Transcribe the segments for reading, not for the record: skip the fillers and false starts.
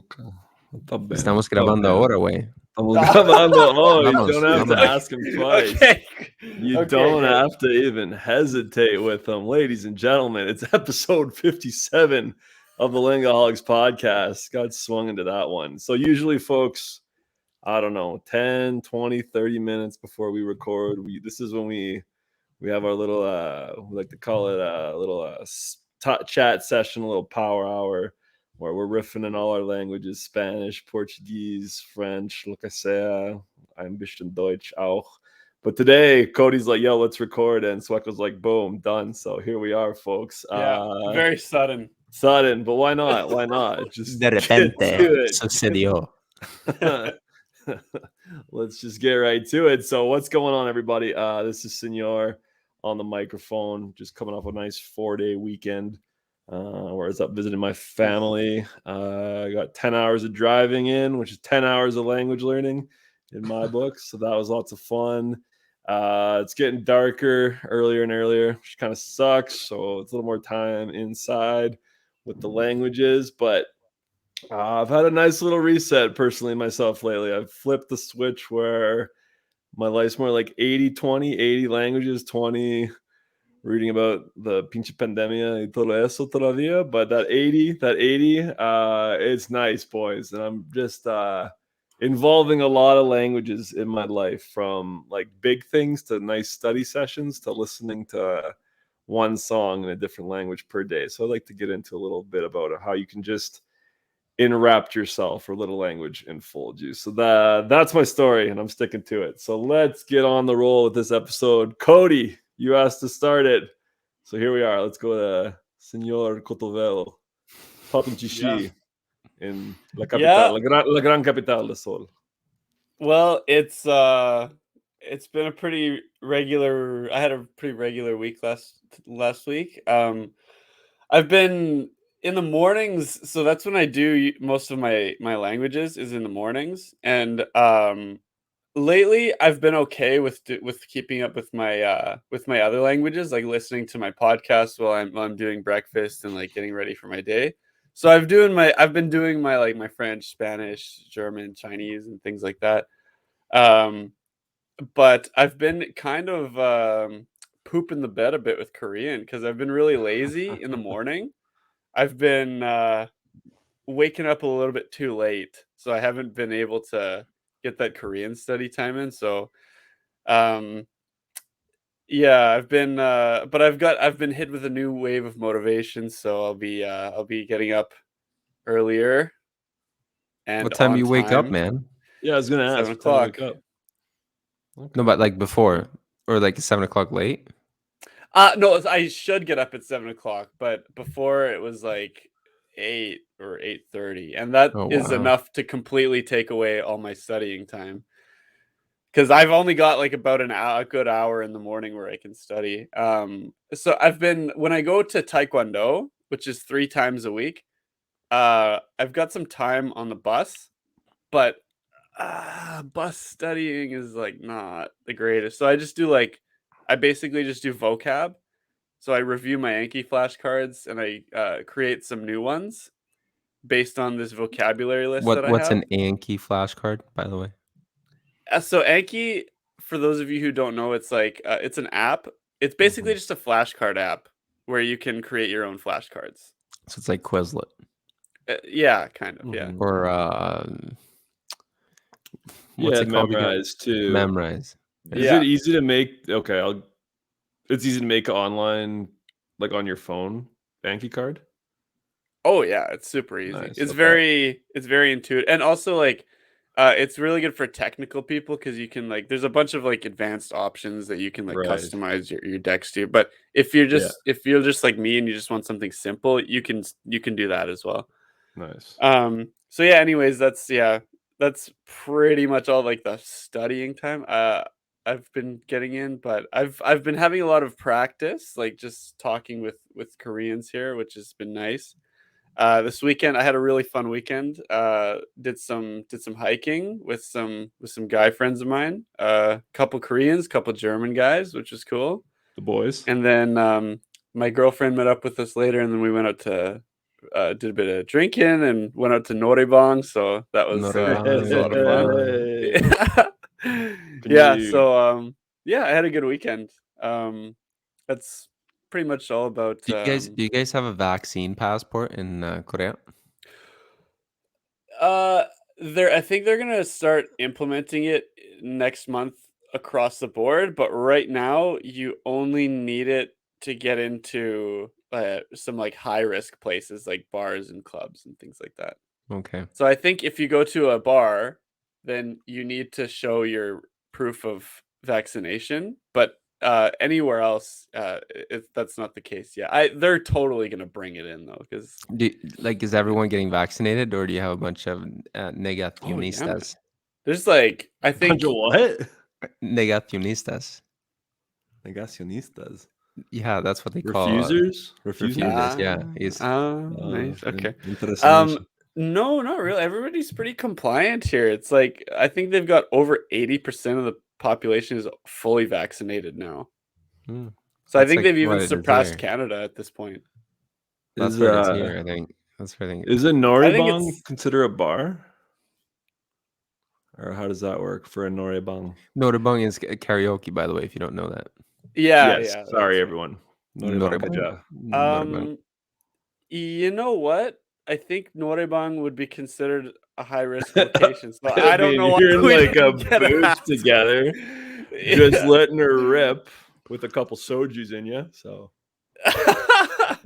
Ok. Tá bem. Estamos tá gravando bem. ahora, güey. Estamos gravando. Oh, you Vamos, don't have to vamos. ask him twice. Okay. You Okay, don't good. have to even hesitate with them. Ladies and gentlemen, it's episode 57 of the Lingaholics podcast. Got swung into that one. So usually, folks, I don't know, 10, 20, 30 minutes before we record, this is when we have our little, we like to call it a little chat session, a little power hour, where we're riffing in all our languages, Spanish, Portuguese, French, lo que sea, ein bisschen Deutsch auch. But today, Cody's like, yo, let's record. And Swecko's like, boom, done. So here we are, folks. Yeah, very sudden. Sudden, but why not? Why not? Just De get repente to it. sucedió. Let's just get right to it. So what's going on, everybody? This is Senor on the microphone, just coming off a nice 4-day weekend where I was up visiting my family. I got 10 hours of driving in, which is 10 hours of language learning in my book. So that was lots of fun. It's getting darker earlier and earlier, which kind of sucks. So it's a little more time inside with the languages, but I've had a nice little reset personally myself lately. I've flipped the switch where my life's more like 80-20, 80 languages, 20 reading about the pinche pandemia y todo eso todavía. But that 80, it's nice, boys. And I'm just involving a lot of languages in my life, from like big things to nice study sessions to listening to one song in a different language per day. So I'd like to get into a little bit about how you can just enwrapped yourself or little language enfold you. So that's my story, and I'm sticking to it. So let's get on the roll with this episode. Cody, you asked to start it, so here we are. Let's go to Señor Cotovelo, Papunchishi, in la capital, la gran capital del sol. Well, it's been a pretty regular. I had a pretty regular week last week. I've been in the mornings, so that's when I do most of my languages is in the mornings. And lately I've been okay with keeping up with my other languages, like listening to my podcast while I'm doing breakfast and like getting ready for my day. So I've been doing my like my French, Spanish, German, Chinese, and things like that. But I've been kind of pooping the bed a bit with Korean because I've been really lazy in the morning. I've been waking up a little bit too late, so I haven't been able to get that Korean study time in. So, yeah, I've been, but I've been hit with a new wave of motivation, so I'll be getting up earlier. And What time on you wake up, time. man? Yeah, I was gonna ask. 7 what time you o'clock. wake up? Okay. No, but like before, or like 7 o'clock late. No, I should get up at 7 o'clock, but before it was like 8 or 8:30, and that is wow. enough to completely take away all my studying time. Because I've only got like about a good hour in the morning where I can study. So when I go to Taekwondo, which is 3 times a week, I've got some time on the bus, but bus studying is like not the greatest. So I basically just do vocab. So I review my Anki flashcards and I create some new ones based on this vocabulary list that I What's have. an Anki flashcard, by the way? So Anki, for those of you who don't know, it's like it's an app. It's basically just a flashcard app where you can create your own flashcards. So it's like Quizlet. Yeah, kind of. Yeah. Or what's it called again? Memrise too. Memrise. Is it easy to make? Okay, it's easy to make online, like on your phone, Anki card. Oh yeah, it's super easy. Nice, It's okay. very intuitive, and also like it's really good for technical people because you can like there's a bunch of like advanced options that you can like Right. customize your decks to. But if you're just like me and you just want something simple, you can do that as well. Nice. So yeah, anyways, that's pretty much all like the studying time I've been getting in, but I've been having a lot of practice, like just talking with Koreans here, which has been nice. This weekend I had a really fun weekend. Did some hiking with some guy friends of mine. Couple Koreans, couple German guys, which was cool. The boys. And then my girlfriend met up with us later, and then we went out to did a bit of drinking and went out to Norebang, so that was a lot of fun. Yeah, you- so yeah, I had a good weekend. That's pretty much all about. Do you guys have a vaccine passport in Korea? I think they're gonna start implementing it next month across the board, but right now you only need it to get into some like high risk places like bars and clubs and things like that. Okay. So I think if you go to a bar, then you need to show your proof of vaccination, but anywhere else, that's not the case. Yeah, they're totally gonna bring it in though, because Is everyone getting vaccinated, or do you have a bunch of negacionistas? there's like I think Bunch of what? Negacionistas. Negacionistas. Yeah, that's what they call Refusers. refusers. Yeah, nice. Okay. Interesting. No, not really. Everybody's pretty compliant here. It's like I think they've got over 80% of the population is fully vaccinated now. Hmm. So I That's think like they've even what it is surpassed here. Canada at this point. That's where it's here. I think that's where I think. Is a I think Norebang it's- consider a bar? Or how does that work for a Norebang? Norebang is karaoke, by the way, if you don't know that. Yeah, Yes. yeah. Sorry, that's everyone. Norebang. Kaja. Norebang. You know what? I think Norebang would be considered a high risk location. So I don't know why You're in we like a didn't get booth asked. together, just letting her rip with a couple sojus in you. So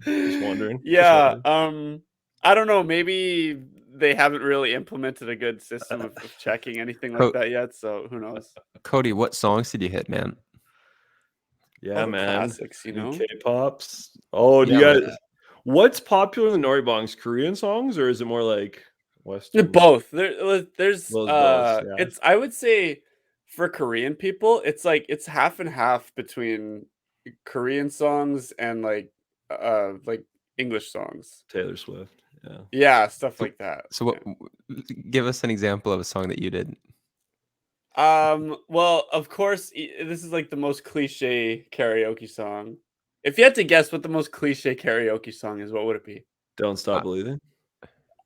just wondering. Yeah. I don't know. Maybe they haven't really implemented a good system of checking anything like that yet. So who knows? Cody, what songs did you hit, man? Yeah, All the man. classics, you know. K-pops. Oh, do Yeah, you guys? What's popular in the Norebangs? Korean songs, or is it more like Western? Both. There's both, yeah. it's I would say for Korean people, it's like it's half and half between Korean songs and like English songs. Taylor Swift. Yeah. Yeah, stuff like that. So what? Give us an example of a song that you did. Well, of course, this is like the most cliche karaoke song. If you had to guess what the most cliche karaoke song is, what would it be? Don't Stop Believing.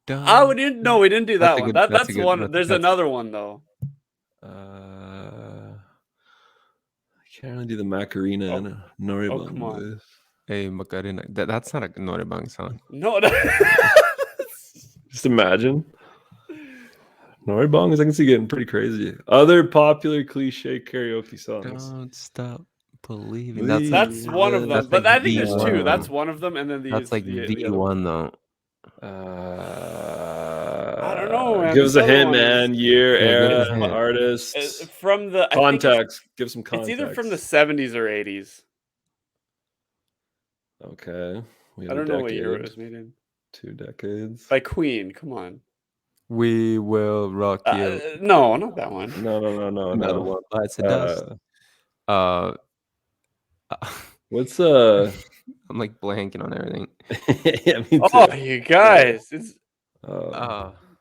We didn't do that one. That's one. There's another one though. I can't really do the Macarena in a Norebang come on. voice. Hey, Macarena. That's not a Norebang song. No. Just imagine. Norebangs, I can see getting pretty crazy. Other popular cliche karaoke songs. Don't stop believing. That's one of them. That's But like I think there's the two. one. That's one of them, and then That's like the one though. I don't know, man. Give us a This other hint, one man. Year, give us a era, hint. artist, from the context. Give some It's context. either from the 70s or 80s. Okay. I don't know what year it was made in. 2 decades. By Queen. Come on. We will rock you. No, not that one. No. Another one bites the dust. What's I'm like blanking on everything. yeah, me too. Oh, you guys! It's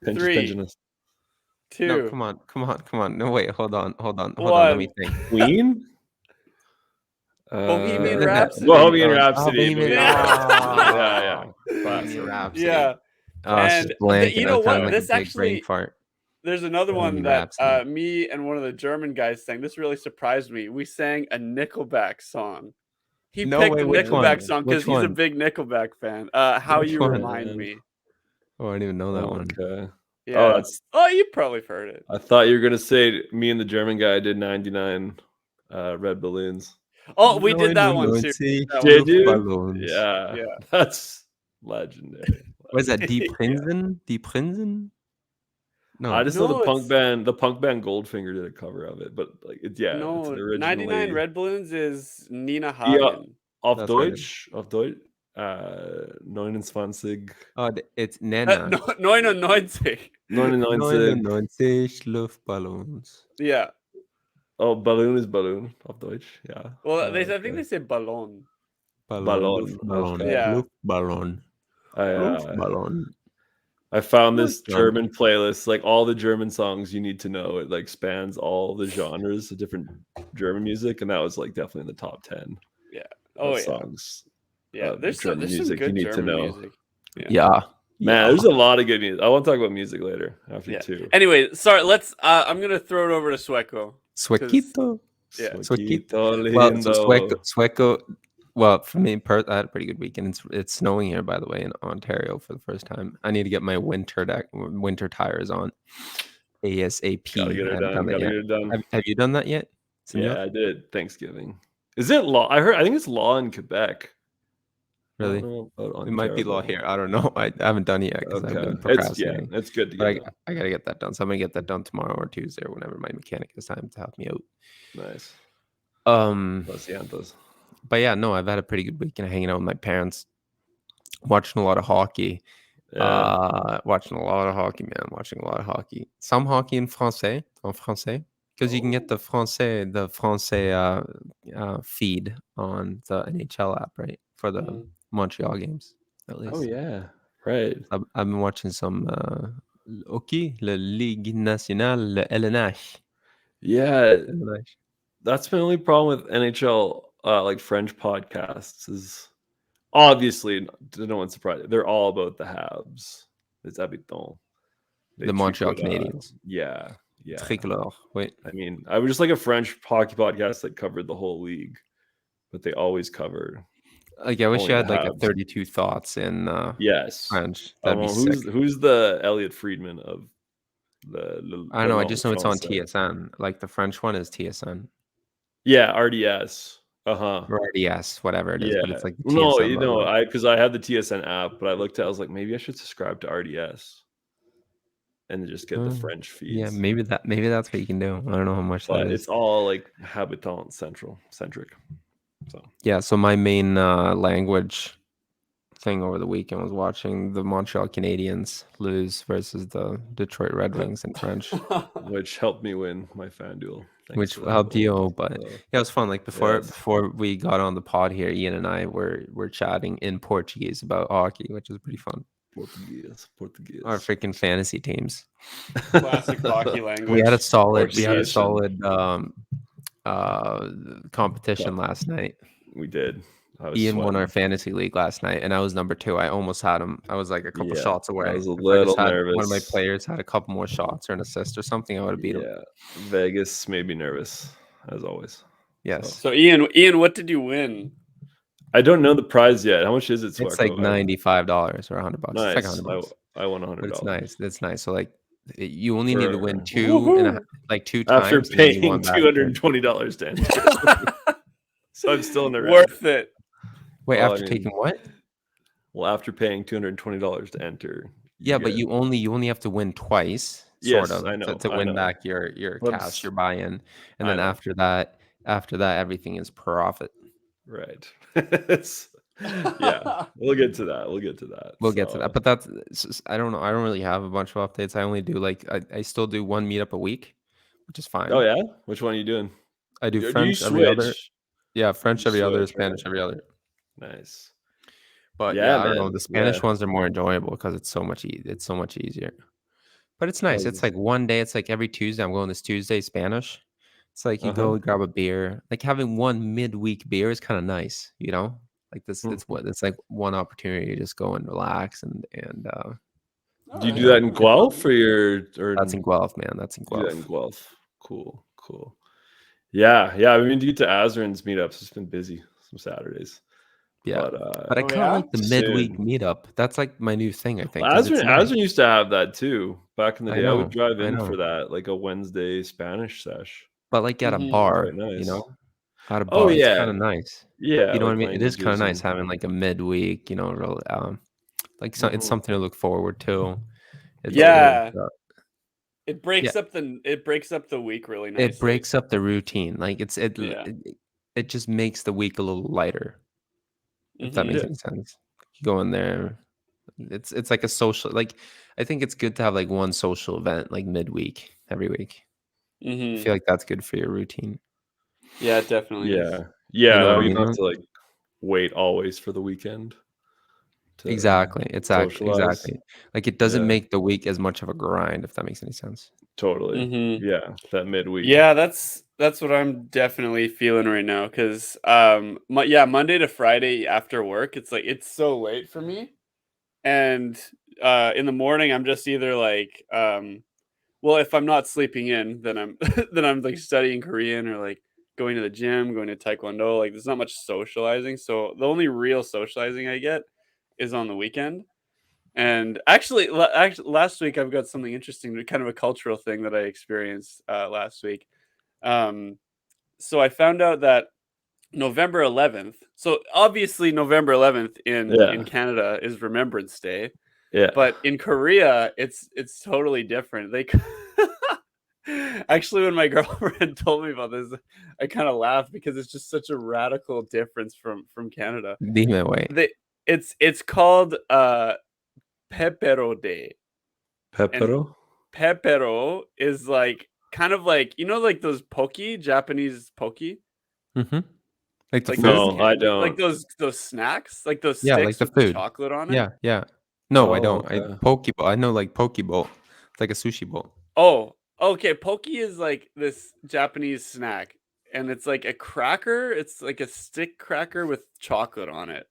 Three, 2. No, come on. No, wait, hold on. Let me think. Queen. Bohemian Rhapsody. Bohemian Rhapsody. Bohemian Yeah. Bohemian Rhapsody. Yeah. And you know what? Like this actually, fart. There's another one that Rhapsody. me and one of the German guys sang. This really surprised me. We sang a Nickelback song. He picked the Nickelback song because he's a big Nickelback fan. How You Remind Me. Oh, I didn't even know that one. Okay. Yeah. You probably heard it. I thought you were gonna say me and the German guy did 99 red balloons. Oh, we did that one too. Did you? Yeah. That's legendary. What is that? Die Prinzen? Die Prinzen? No, I just know the punk band Goldfinger did a cover of it, but like it's originally 99 Red Balloons is Nina Hagen. Auf Deutsch. 29. Oh, it's Nena. 99. 99 Luftballons. Yeah. Oh, balloon is balloon auf Deutsch. Yeah. Well, I think they say Ballon. Ballon. Yeah. Luftballon. I found this German playlist, like all the German songs you need to know. It like spans all the genres of different German music, and that was like definitely in the top 10. Yeah. Oh, songs. Yeah, there's some good you need German to know. music. Yeah. Man, there's a lot of good music. I want to talk about music later after Yeah. 2. Anyway, sorry. Let's. I'm gonna throw it over to Sueco. Suequito. Yeah. Suequito Well, so lindo. Sueco. Well, for me, I had a pretty good weekend. It's snowing here, by the way, in Ontario for the first time. I need to get my winter tires on ASAP. Gotta get I it haven't done. done that Gotta yet. get it done. Have you done that yet, Senor? Yeah, I did. Thanksgiving. Is it law? I think it's law in Quebec. Really? I don't know about It might be law Ontario. here. I don't know. I haven't done it yet because I've been Okay. procrastinating. It's good to But get done. I gotta get that done. So I'm gonna get that done tomorrow or Tuesday or whenever my mechanic has time to help me out. Nice. But yeah, no, I've had a pretty good weekend hanging out with my parents, watching a lot of hockey. Yeah. Watching a lot of hockey, man. Watching a lot of hockey. Some hockey en français, because you can get the français feed on the NHL app, right, for the Montreal games, at least. Oh yeah, right. I've been watching some hockey, la Ligue Nationale, le LNH. Yeah, that's my only problem with NHL, like French podcasts is obviously no one's surprised. They're all about the Habs. Les Habitants. The Montreal Canadiens. Yeah. Tricolore. Wait. I mean, I was just like a French hockey podcast that covered the whole league, but they always cover. Like I wish only you the had like a Habs. 32 thoughts in Yes. French. I That'd don't be know sick. who's the Elliot Friedman of the I don't know. I just know it's on Francais. TSN. Like the French one is TSN. Yeah, RDS. Or RDS, whatever it is. But it's like the No, TSN logo. because I had the TSN app, but I looked at I was like, maybe I should subscribe to RDS and just get the French feeds. Yeah, maybe that's what you can do. I don't know how much But that is. it's all like Habitant centric. So yeah, so my main language thing over the weekend was watching the Montreal Canadiens lose versus the Detroit Red Wings in French. Which helped me win my FanDuel. Which helped you, but yeah, it was fun. Like before we got on the pod here, Ian and I were chatting in Portuguese about hockey, which was pretty fun. Portuguese. Our freaking fantasy teams. Classic hockey language. We had a solid competition last night. We did. Ian won our fantasy league last night, and I was number 2. I almost had him. I was like a couple shots away. I was a little nervous. One of my players had a couple more shots or an assist or something, I would have beat him. Yeah, Vegas made me nervous, as always. Yes. So Ian, what did you win? I don't know the prize yet. How much is it? It's like $95 or $100. Nice. It's like $100. I won $100. It's nice. That's nice. So like, you only need to win 2 times after paying $220 to enter. So I'm still in the worth it. Wait, after taking what? Well, after paying $220 to enter. Yeah, but you only have to win twice, sort of, to win back your cash, your buy-in, and then after that, everything is profit. Right. Yeah, we'll get to that. We'll get to that. But that's, I don't know. I don't really have a bunch of updates. I only do I still do one meetup a week, which is fine. Oh yeah, which one are you doing? I do French every other. Yeah, French every other, Spanish every other. Nice. But yeah, I don't know. The Spanish ones are more enjoyable because it's so much easier. But it's nice. It's like one day. It's like every Tuesday. I'm going this Tuesday Spanish. It's like you go grab a beer. Like having one midweek beer is kind of nice, you know. Like this, it's like one opportunity to just go and relax and. Do you do that in Guelph or that's in Guelph, man. That's in Guelph. Do that in Guelph. Cool. Yeah. I mean, to get to Azrin's meetups, it's been busy some Saturdays. Yeah, but I kind of like the midweek meetup. That's like my new thing, I think. Azrin used to have that too back in the day. I would drive in for that, like a Wednesday Spanish sesh. But like at a bar, nice. You know, at a bar, it's kind of nice. Yeah, you know what I mean. It is kind of nice having like a midweek. You know, real it's something to look forward to. It breaks up the week really nicely. It breaks up the routine. Like it just makes the week a little lighter. If that makes any sense. You go in there. It's like a social, like I think it's good to have like one social event like midweek every week. I feel like that's good for your routine. Yeah, it definitely is. Yeah, that way you don't have to like wait always for the weekend. Exactly. Like it doesn't make the week as much of a grind, if that makes any sense. Totally. Yeah, that midweek. Yeah, that's what I'm definitely feeling right now because Monday to Friday after work, it's like it's so late for me, and in the morning I'm just either like well, if I'm not sleeping in, then I'm then I'm like studying Korean or like going to the gym, going to taekwondo. Like there's not much socializing, so the only real socializing I get is on the weekend. And actually, last week I've got something interesting, kind of a cultural thing that I experienced last week. Um, so I found out that November 11th. So obviously November 11th in Yeah. Canada is Remembrance Day, Yeah. but in Korea it's totally different. They actually, when my girlfriend told me about this, I kind of laughed because it's just such a radical difference from Canada. Dime, wait. It's called Pepero Day, and Pepero? Pepero is like kind of like like those Japanese poke, Mm-hmm. Like the like those food? No, I like don't. those snacks, like those Yeah, like sticks the with the food. chocolate on it. Yeah, yeah. No, I Oh, don't. I okay. poke bowl. I know like poke bowl. It's like a sushi bowl. Oh, okay. Poke is like this Japanese snack, and it's like a cracker. It's like a stick cracker with chocolate on it.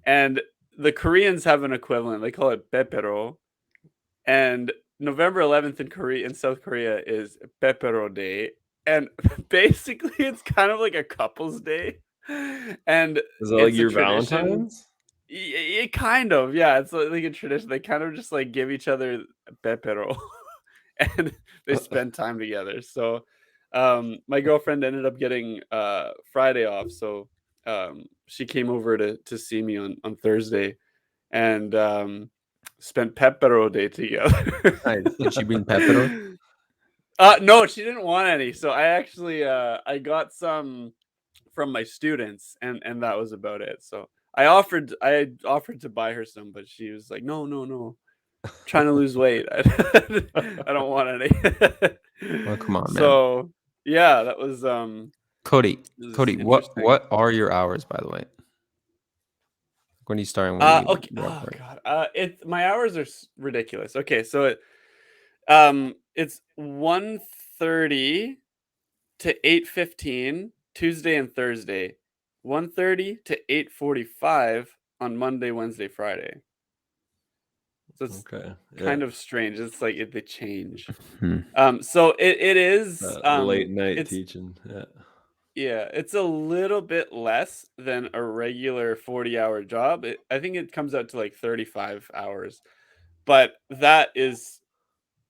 And the Koreans have an equivalent. They call it Pepero. And November 11th in South Korea is Pepero Day. And basically it's kind of like a couple's day. And Is that like it's a your tradition. Valentine's? It kind of, yeah, it's like a tradition. They kind of just like give each other Pepero and they spend time together. So my girlfriend ended up getting Friday off, so she came over to see me on Thursday, and spent Pepero Day together. Nice. Did she bring pepper? No, she didn't want any. So I actually I got some from my students, and that was about it. So I offered to buy her some, but she was like, no, no, no. I'm trying to lose weight. I don't want any. Well, come on, man. So yeah, that was Cody, this is Cody, interesting. what are your hours, by the way? When you start and when you Okay. you're off Oh work? god. My hours are ridiculous. Okay, so it's 1:30 to 8:15 Tuesday and Thursday. 1:30 to 8:45 on Monday, Wednesday, Friday. So it's Okay. Yeah. kind of strange. It's like they change. Hmm. So it is Late night it's teaching. Yeah. yeah, it's a little bit less than a regular 40-hour job. I think it comes out to like 35 hours. But that is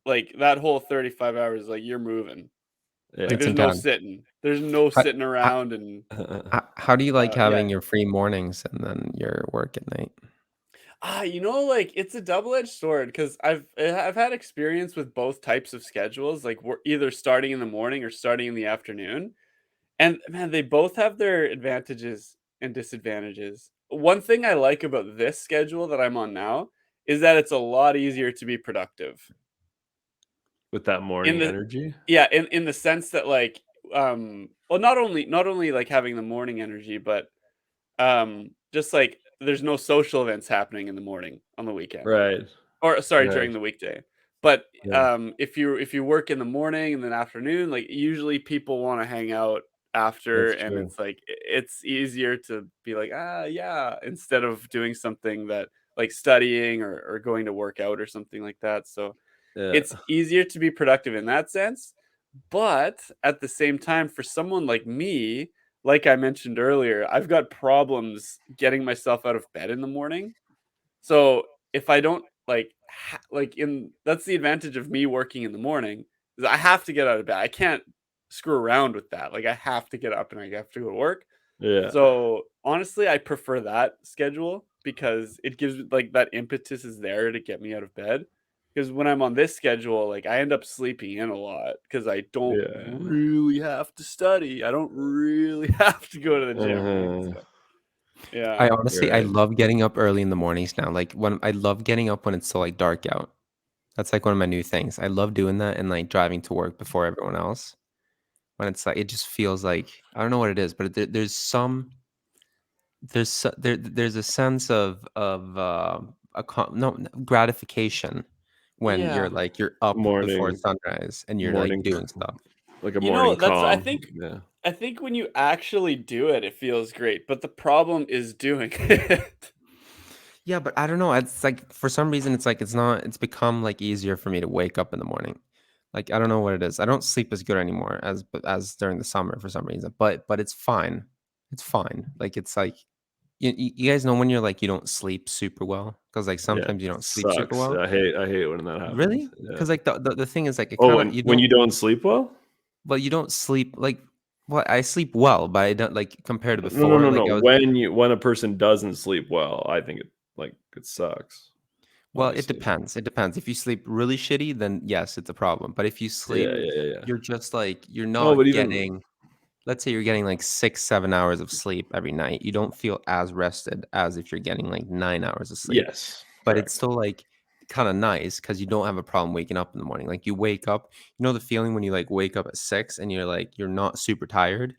like that whole 35 hours, like you're moving. Like It's Yeah. there's no intense. sitting. There's no How, sitting how, around and how do you like yeah. having your free mornings and then your work at night? Like it's a double-edged sword because I've had experience with both types of schedules. Like we're either starting in the morning or starting in the afternoon. And man, they both have their advantages and disadvantages. One thing I like about this schedule that I'm on now is that it's a lot easier to be productive. With that In morning the energy. Yeah, in the sense that like well not only like having the morning energy, but just like there's no social events happening in the morning on the weekend. Right. Or sorry, Right. during the weekday. But, Yeah. if you work in the morning and then afternoon, like, usually people wanna hang out after, That's and true. it's like it's easier to be like, "Ah, yeah," instead of doing something that like studying or going to work out or something like that, so Yeah. it's easier to be productive in that sense, but at the same time, for someone like me, like I mentioned earlier, I've got problems getting myself out of bed in the morning. So if I don't like in that's the advantage of me working in the morning is I have to get out of bed. I can't screw around with that. Like I have to get up and I have to go to work. Yeah. So honestly, I prefer that schedule because it gives like that impetus is there to get me out of bed. Because when I'm on this schedule, like I end up sleeping in a lot because I don't Yeah. really have to study. I don't really have to go to the gym, right? Uh-huh. So yeah. I honestly, I Right. love getting up early in the mornings now. Like when I love getting up when it's still like dark out. That's like one of my new things. I love doing that and like driving to work before everyone else. When it's like it just feels like I don't know what it is, but there's a sense of no gratification when Yeah. you're up before Morning sunrise and you're like morning doing stuff. like a morning That's calm. Yeah. I think when you actually do it, it feels great, but the problem is doing it. Yeah, but I don't know. It's like for some reason it's like it's become like easier for me to wake up in the morning. Like I don't know what it is. I don't sleep as good anymore as during the summer for some reason. But it's fine. It's fine. Like it's like you guys know when you're like you don't sleep super well because like Yeah, sometimes you don't sleep super sucks. well. I hate when that happens. Really? Yeah. Because like the thing is like it Oh, kind of when you don't sleep well? well you don't sleep like well I sleep well but I don't like compared to No, no, before no, like no. I was When a person doesn't sleep well, I think it sucks. well it Honestly. depends. It depends. If you sleep really shitty then yes it's a problem. But if you sleep Yeah. you're just like you're No, but not even getting let's say you're getting like 6 7 hours of sleep every night you don't feel as rested as if you're getting like 9 hours of sleep. yes, But it's correct. still like kind of nice because you don't have a problem waking up in the morning. Like you wake up, you know the feeling when you like wake up at 6 and you're like you're not super tired.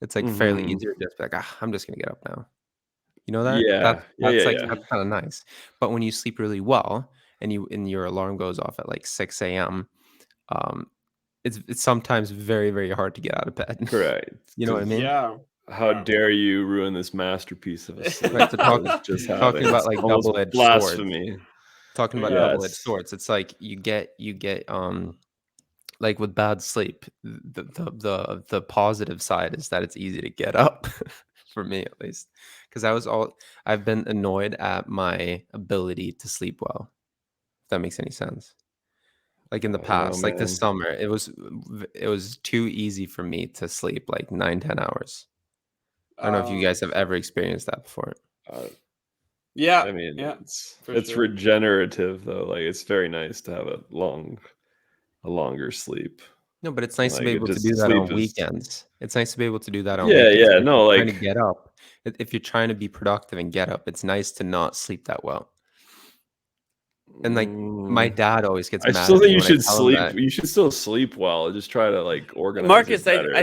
It's like fairly Mhm. easier to just be like, I'm just gonna get up now. You know that? Yeah. That's like Yeah. that's kind of nice. But when you sleep really well and your alarm goes off at like 6 a.m., um, it's sometimes very, very hard to get out of bed. Correct. You know what I Because mean? Yeah. how dare you ruin this masterpiece of a sleep Right. So that I was just talking having? about It's like almost double-edged swords. blasphemy. Talking about Yeah. double-edged Yes. swords. It's like you get like with bad sleep, the positive side is that it's easy to get up for me at least. Because I've been annoyed at my ability to sleep well, if that makes any sense. Like in the I don't know, past, like this man. summer, it was too easy for me to sleep like 9 10 hours. I don't know if you guys have ever experienced that before. Uh, Yeah. I mean, Yeah. For it's sure. regenerative though. Like it's very nice to have a longer sleep. No, but it's nice to be Like it able to do just that sleep on is weekends. It's nice to be able to do that on yeah, weekends. yeah. If you're No, trying to like get up, if you're trying to be productive and get up, it's nice to not sleep that well. And like my mm, dad always gets I mad still at think me you when I should tell him sleep. that. You should still sleep well. Just try to like organize it Marcus, better.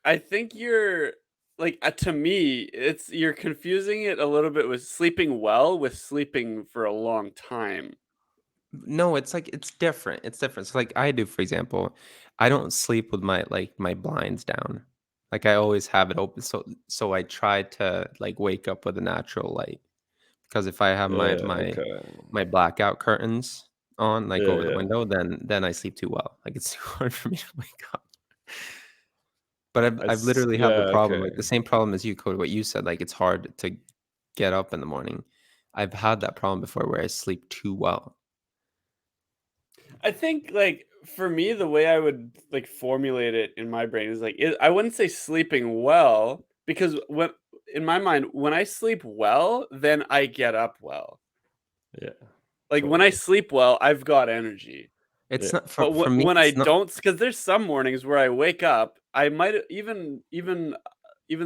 I think you're like to me, it's you're confusing it a little bit with sleeping well with sleeping for a long time. No, it's like it's different. It's different. So like I do, for example, I don't sleep with my blinds down. Like I always have it open. So I try to like wake up with a natural light. Because if I have my Yeah. my Okay. my blackout curtains on, like over the Yeah. window, then I sleep too well. Like it's too hard for me to wake up. But I've literally had the Yeah. problem, Okay. like the same problem as you, Cody, what you said, like it's hard to get up in the morning. I've had that problem before where I sleep too well. I think like for me, the way I would like formulate it in my brain is like I wouldn't say sleeping well because when in my mind, when I sleep well, then I get up well. Yeah. Like when I Totally. sleep well, I've got energy. It's Yeah. not But for me, when I it's not don't, because there's some mornings where I wake up, I might even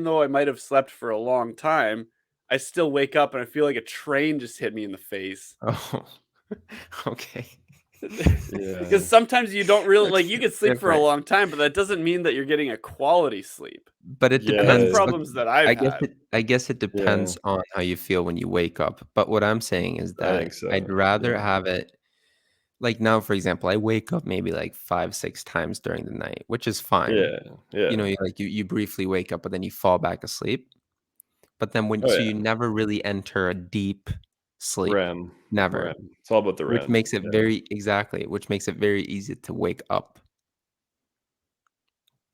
though I might have slept for a long time, I still wake up and I feel like a train just hit me in the face. oh okay. Because Yeah. sometimes you don't really like It's you could sleep for a different. long time, but that doesn't mean that you're getting a quality sleep. But it And that's depends. Look, Yeah. problems that I've had. I guess it Yeah. depends on how you feel when you wake up. But what I'm saying is I that think so. I'd rather Yeah. have it like now, for example, I wake up maybe like 5 6 times during the night, which is fine. Yeah. Yeah. You know, you briefly wake up, but then you fall back asleep. But then Oh so yeah. you never really enter a deep sleep, REM. never, REM. It's all about the which REM. makes it Yeah. which makes it very easy to wake up,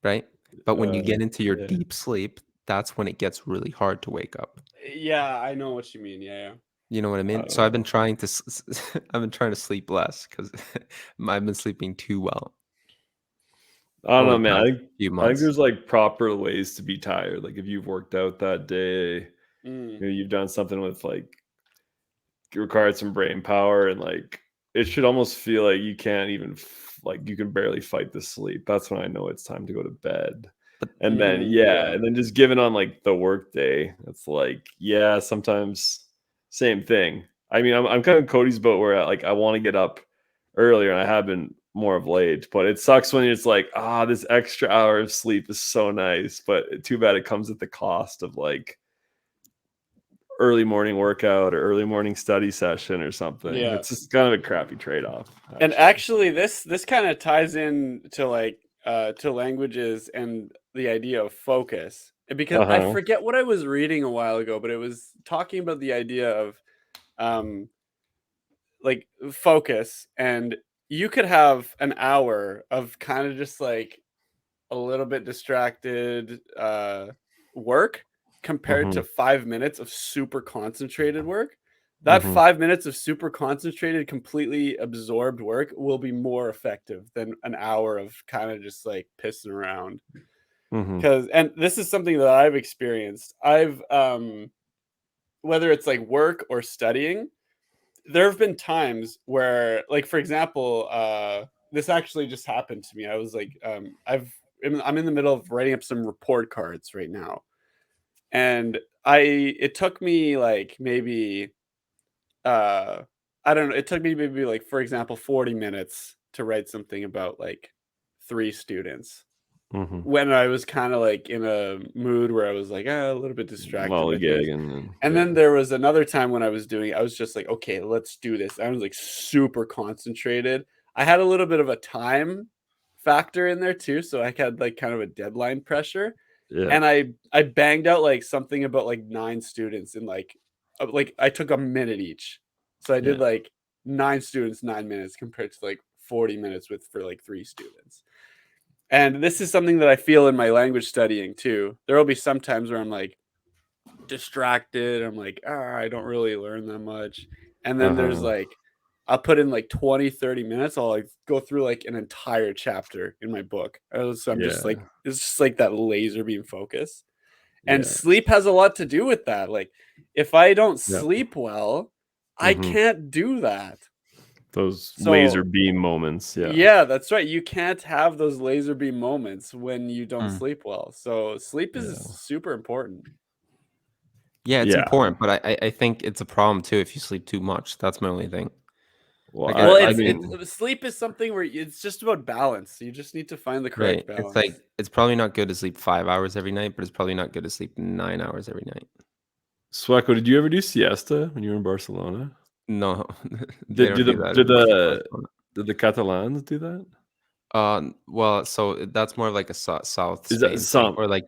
right? But when you get into your Yeah. deep sleep, that's when it gets really hard to wake up. Yeah, I know what you mean. Yeah. You know what I I mean? don't So I've been know. trying to I've been trying to sleep less because I've been sleeping too well I don't over know, the man. past few I think months. there's like proper ways to be tired. Like if you've worked out that day, Mm. you've done something with like required some brain power, and like it should almost feel like you can't even like you can barely fight the sleep. That's when I know it's time to go to bed. But And then yeah, Yeah. and then just given on like the work day, it's like yeah, sometimes same thing. I mean, I'm kind of Cody's boat where like I want to get up earlier, and I have been more of late. But it sucks when it's like this extra hour of sleep is so nice, but too bad it comes at the cost of like early morning workout or early morning study session or something. Yeah. It's just kind of a crappy trade-off, And actually. actually this kind of ties in to like to languages and the idea of focus. because I forget what I was reading a while ago, but it was talking about the idea of like focus, and you could have an hour of kind of just like a little bit distracted work compared to 5 minutes of super concentrated work. That 5 minutes of super concentrated, completely absorbed work will be more effective than an hour of kind of just like pissing around. Because, and this is something that I've experienced. Whether it's like work or studying, there have been times where, like, for example, this actually just happened to me. I was like, I'm in the middle of writing up some report cards right now, and it took me like maybe I don't know, it took me maybe like, for example, 40 minutes to write something about like 3 students. When I was kind of like in a mood where I was like, a little bit distracted by things. And then there was another time when I was doing it, I was just like, okay, let's do this. I was like super concentrated. I had a little bit of a time factor in there too, so I had like kind of a deadline pressure. And I banged out like something about like 9 students in like I took a minute each. So I did like 9 students, 9 minutes compared to like 40 minutes for like 3 students. And this is something that I feel in my language studying too. There will be some times where I'm like distracted. I'm like, I don't really learn that much. And then there's like, I'll put in like 20, 30 minutes. I'll like go through like an entire chapter in my book. So I'm just like, it's just like that laser beam focus. And sleep has a lot to do with that. Like, if I don't sleep well, I can't do that. Those laser beam moments. Yeah, that's right. You can't have those laser beam moments when you don't sleep well. So sleep is super important. Yeah, it's important, but I think it's a problem too if you sleep too much. That's my only thing. Well, sleep is something where it's just about balance. You just need to find the correct balance. It's like, it's probably not good to sleep 5 hours every night, but it's probably not good to sleep 9 hours every night. Swecko, did you ever do siesta when you were in Barcelona? No. Did the Catalans do that? Well, so that's more like a South Spain thing, or like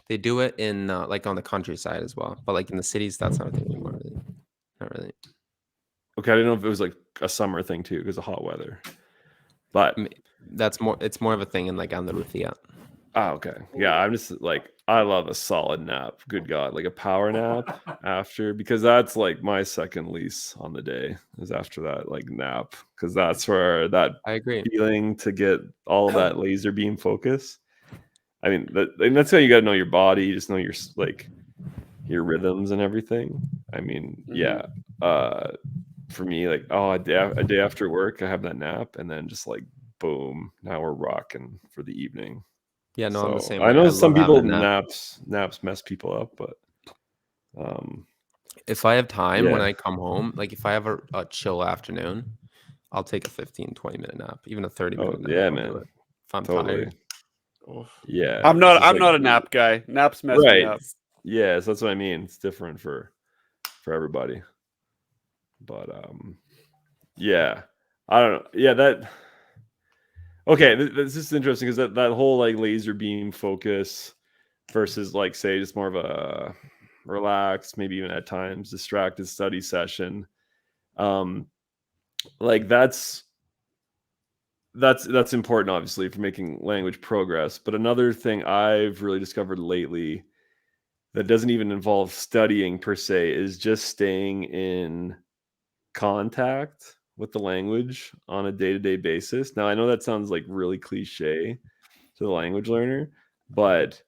they do it in like on the countryside as well, but like in the cities, that's not a thing anymore. Really. Not really. Okay, I didn't know if it was like a summer thing too because of hot weather, but it's more of a thing in like Andalusia. Oh, okay. Yeah, I'm just like, I love a solid nap. Good God, like a power nap after, because that's like my second lease on the day is after that like nap, because that's where that I agree feeling to get all of that laser beam focus. I mean, that's how you got to know your body. You just know your like your rhythms and everything. I mean, for me, like, a day after work, I have that nap, and then just like boom, now we're rocking for the evening. Yeah, no, I'm the same way. I know some people naps mess people up, but if I have time when I come home, like if I have a chill afternoon, I'll take a 15-20 minute nap, even a 30-minute nap. Yeah, man. If I'm tired. Yeah. I'm not a nap guy. Naps mess me up. Yeah, so that's what I mean. It's different for everybody. But yeah. I don't know. Yeah, okay, this is interesting because that whole like laser beam focus versus like say just more of a relaxed, maybe even at times distracted study session. Like that's important obviously for making language progress. But another thing I've really discovered lately that doesn't even involve studying per se is just staying in contact with the language on a day-to-day basis. Now I know that sounds like really cliche to the language learner, but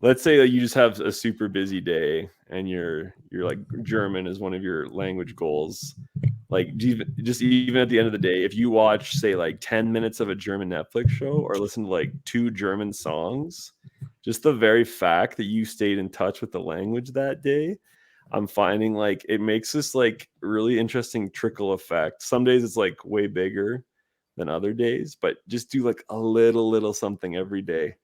let's say that you just have a super busy day and you're like German is one of your language goals. Like even at the end of the day, if you watch say like 10 minutes of a German Netflix show or listen to like 2 German songs, just the very fact that you stayed in touch with the language that day, I'm finding like it makes this like really interesting trickle effect. Some days it's like way bigger than other days, but just do like a little something every day.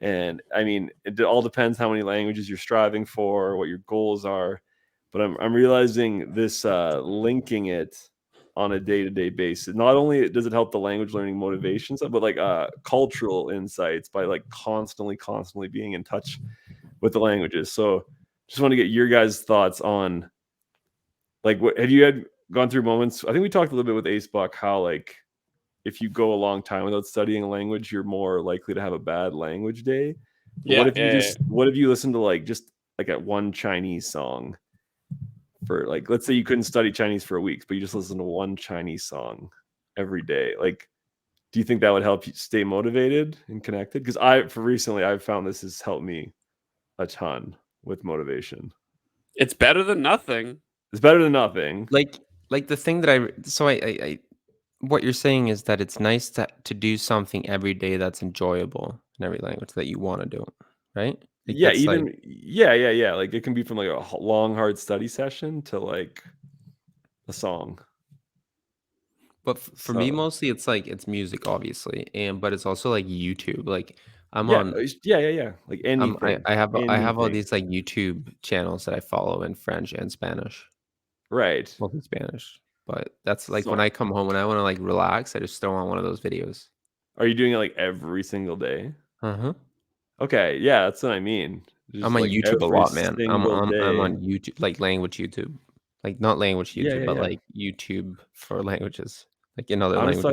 And I mean, it all depends how many languages you're striving for, what your goals are. But I'm realizing this linking it on a day-to-day basis. Not only does it help the language learning motivations, but like cultural insights by like constantly being in touch with the languages. So just want to get your guys' thoughts on like what have you gone through moments? I think we talked a little bit with Ace Buck how like if you go a long time without studying a language, you're more likely to have a bad language day. Yeah, what if you listen to like just like at one Chinese song for like, let's say you couldn't study Chinese for a week, but you just listen to one Chinese song every day. Like, do you think that would help you stay motivated and connected? Because I've found this has helped me a ton with motivation. It's better than nothing. It's better than nothing. Like the thing that I what you're saying is that it's nice to do something every day that's enjoyable in every language that you want to do, right? Like Yeah, yeah. Like it can be from like a long, hard study session to like a song. But for me, mostly it's like it's music, obviously, but it's also like YouTube. Like I'm yeah, on, like anything. I have all these like YouTube channels that I follow in French and Spanish, right? Mostly Spanish. But that's like when I come home and I want to like relax, I just throw on one of those videos. Are you doing it like every single day? Uh-huh. Okay, yeah, that's what I mean. Just I'm on like YouTube a lot, man. I'm on day. YouTube, like language YouTube, like not language YouTube, but like YouTube for languages, like in other languages.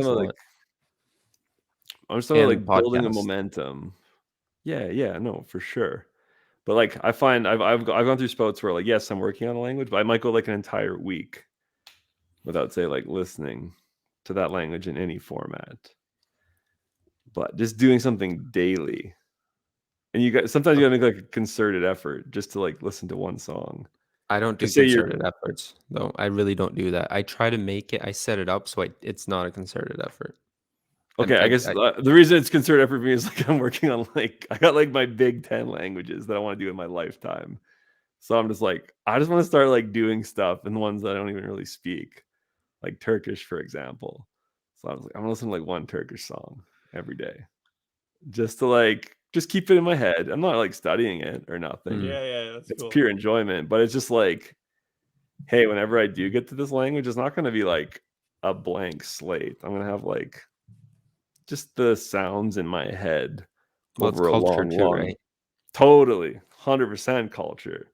I'm just talking about like building a momentum. Yeah, no, for sure. But like I find I've gone through spouts where like yes, I'm working on a language, but I might go like an entire week without say like listening to that language in any format. But just doing something daily. And sometimes you gotta make like a concerted effort just to like listen to one song. I don't do concerted efforts though. I really don't do that. I try to make it. I set it up so it's not a concerted effort. Okay, I guess the reason it's concerted effort for me is like I'm working on like I got like my big 10 languages that I want to do in my lifetime. So I'm just like I just want to start like doing stuff in the ones that I don't even really speak, like Turkish, for example. So I was like I'm gonna listen to like one Turkish song every day, just to just keep it in my head. I'm not like studying it or nothing. Yeah, that's it's pure enjoyment. But it's just like, hey, whenever I do get to this language, it's not gonna be like a blank slate. I'm gonna have like just the sounds in my head over a long, right? Totally, 100% culture.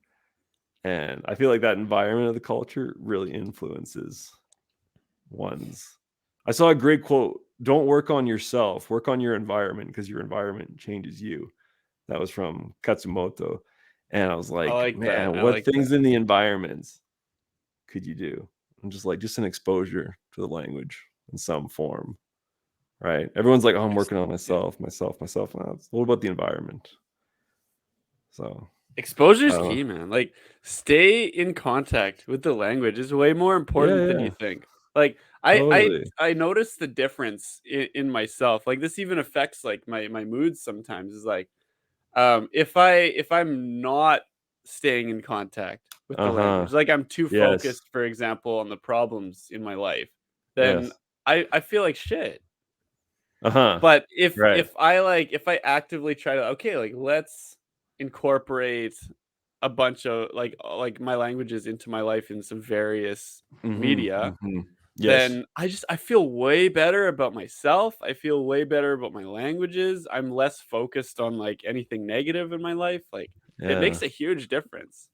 And I feel like that environment of the culture really influences one's. I saw a great quote: "Don't work on yourself, work on your environment because your environment changes you." That was from Katsumoto, and I was like, man, what things in the environments could you do? I'm just like an exposure to the language in some form. Right. Everyone's like, oh, I'm working on myself. What about the environment? So exposure is key, man. Like stay in contact with the language is way more important than you think. Like I noticed the difference in myself. Like this even affects like my moods sometimes is like if I'm not staying in contact with the language, like I'm too focused, for example, on the problems in my life, then I feel like shit. But if I actively try to let's incorporate a bunch of like my languages into my life in some various media, then I feel way better about myself. I feel way better about my languages. I'm less focused on like anything negative in my life. Like it makes a huge difference.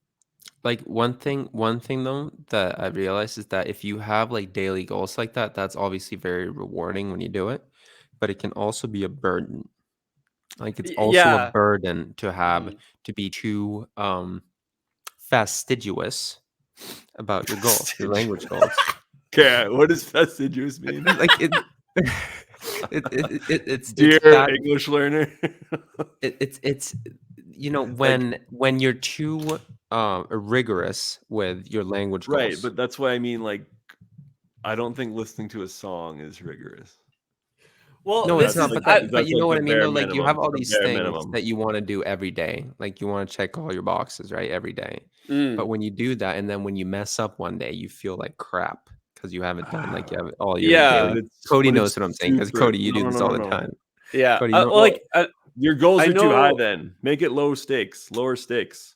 Like one thing though that I realized is that if you have like daily goals like that, that's obviously very rewarding when you do it, but it can also be a burden. Like it's also a burden to have to be too fastidious about your goals, your language goals. Okay, what does fastidious mean? Like it's dear English learner. It's you know when you're too rigorous with your language goals. Right, but that's why I mean like I don't think listening to a song is rigorous. Well, no, it's not. But you know what I mean, though. Like you have all these things that you want to do every day. Like you want to check all your boxes, right, every day. But when you do that, and then when you mess up one day, you feel like crap because you haven't done like you have all your daily. Cody knows what I'm saying because Cody, you do this all the time. Yeah, Cody, your goals are too high. Then make it lower stakes.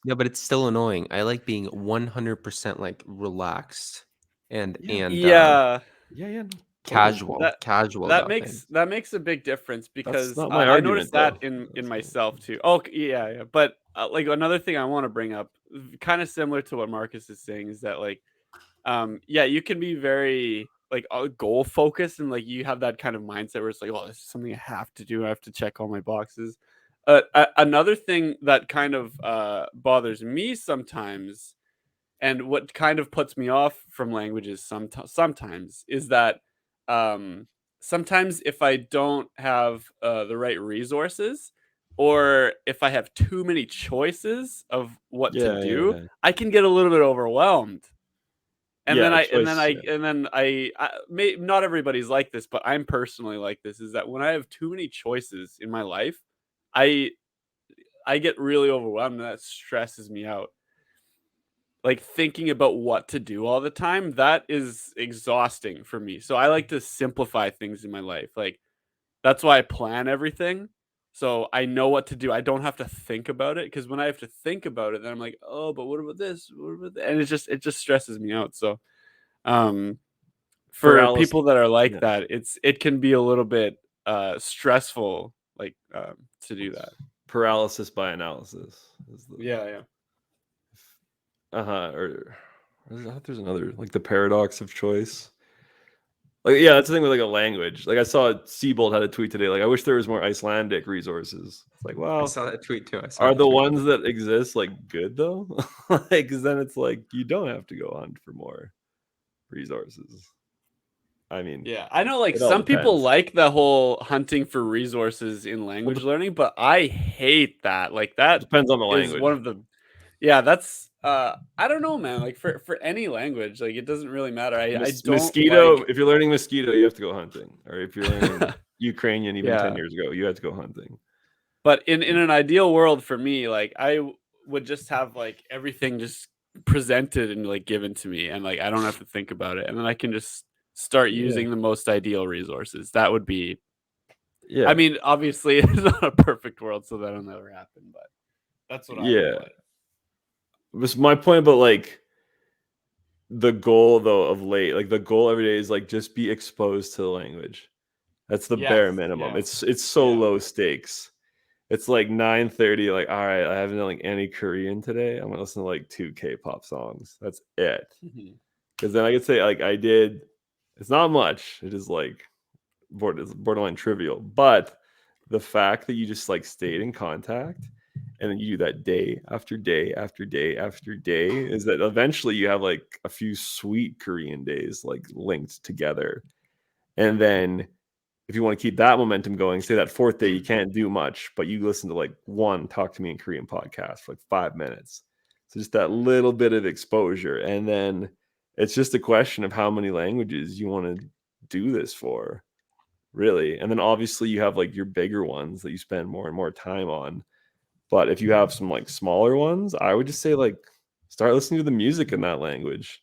Yeah, but it's still annoying. I like being 100% like relaxed and Yeah. No, Casual that dubbing. makes a big difference because not my I argument, noticed that though. in That's myself too. Oh, yeah. But like another thing I want to bring up, kind of similar to what Marcus is saying, is that like, yeah, you can be very like goal focused and like you have that kind of mindset where it's like, oh, this is something I have to do. I have to check all my boxes. Another thing that kind of bothers me sometimes, and what kind of puts me off from languages sometimes, is that um, sometimes if I don't have the right resources, or if I have too many choices of what to do, yeah. I can get a little bit overwhelmed. And then Yeah, I and then choice. I Yeah. and then not everybody's like this, but I'm personally like this, is that when I have too many choices in my life, I I get really overwhelmed and that stresses me out. Like thinking about what to do all the time, that is exhausting for me. So I like to simplify things in my life. Like that's why I plan everything. So I know what to do. I don't have to think about it, because when I have to think about it, then I'm like, oh, but what about this? What about that? And it just stresses me out. So um for Paralysis. people that are like Yeah. that, it can be a little bit stressful, like to do that. Paralysis by analysis. Yeah. Or I thought there's another, like the paradox of choice. Like, yeah, that's the thing with like a language. Like I saw Siebold had a tweet today. Like, I wish there was more Icelandic resources. It's like, I well, saw that tweet too. are the ones that exist like good though? Like, because then it's like you don't have to go hunt for more resources. I mean, Yeah, I know, like it all some people depends. like the whole hunting for resources in language learning, but I hate that. Like that Depends on the is one language. of the yeah, that's I don't know, man. Like for any language, like it doesn't really matter. I don't Mosquito. like If you're learning mosquito, you have to go hunting. Or if you're learning Ukrainian, even 10 yeah. years ago, you had to go hunting. But in an ideal world for me, like would just have like everything just presented and like given to me, and like I don't have to think about it, and then I can just start Yeah. using the most ideal resources. That would be Yeah. I mean, obviously it's not a perfect world, so that'll never happen, but that's what I would Yeah. like. Was my point about like the goal though of late, like the goal every day is like just be exposed to the language. That's the bare Yes, minimum. yeah. It's so Yeah. low stakes. It's like 9:30. Like, all right, I haven't done like any Korean today. I'm gonna listen to like 2 K-pop songs. That's it. Mhm. Because then I could say like I did. It's not much. It is like it's borderline trivial. But the fact that you just like stayed in contact and then you do that day after day after day after day is that eventually you have like a few sweet Korean days like linked together. And then if you want to keep that momentum going, say that fourth day you can't do much, but you listen to like one Talk to Me in Korean podcast for like 5 minutes. So just that little bit of exposure. And then it's just a question of how many languages you want to do this for, really. And then obviously you have like your bigger ones that you spend more and more time on. But if you have some like smaller ones, I would just say like start listening to the music in that language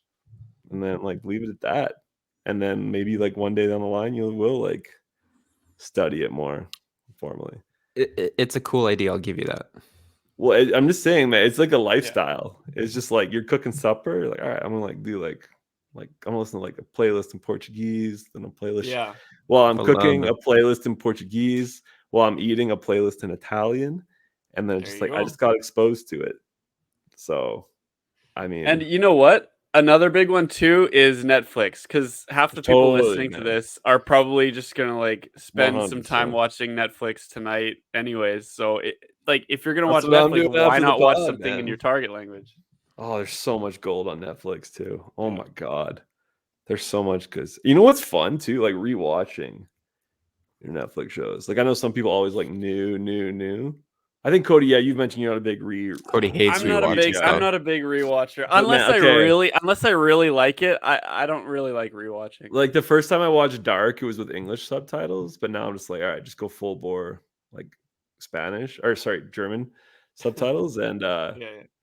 and then like leave it at that. And then maybe like one day down the line you will like study it more formally. It's a cool idea. I'll give you that. Well, I'm just saying, man, it's like a Yeah. lifestyle. It's just like you're cooking supper. You're like, all right, I'm gonna like do like I'm gonna listen to like a playlist in Portuguese, then a playlist Yeah. while I'm I love cooking, it. a playlist in Portuguese, while I'm eating, a playlist in Italian, and then There just you like I go. just got exposed to it. So, I And mean, you know what? Another big one too is Netflix, because half the people totally, listening to man, this are probably just gonna like spend some time 100%. watching Netflix tonight, anyways. So, like, if you're gonna That's watch what I'm Netflix, doing why after the not watch pod, something in your man. target language? Oh, there's so much gold on Netflix too. Oh Yeah. my god. There's so much because you know what's fun too, like rewatching your Netflix shows. Like I know some people always like new. I think Cody, yeah, you've mentioned you're not a big Cody hates rewatching guy. I'm stuff. not a big rewatcher But man, okay, unless I really like it. I don't really like rewatching. like the first time I watched Dark, it was with English subtitles, but now I'm just like, all right, just go full bore like Spanish or sorry, German subtitles. And Yeah.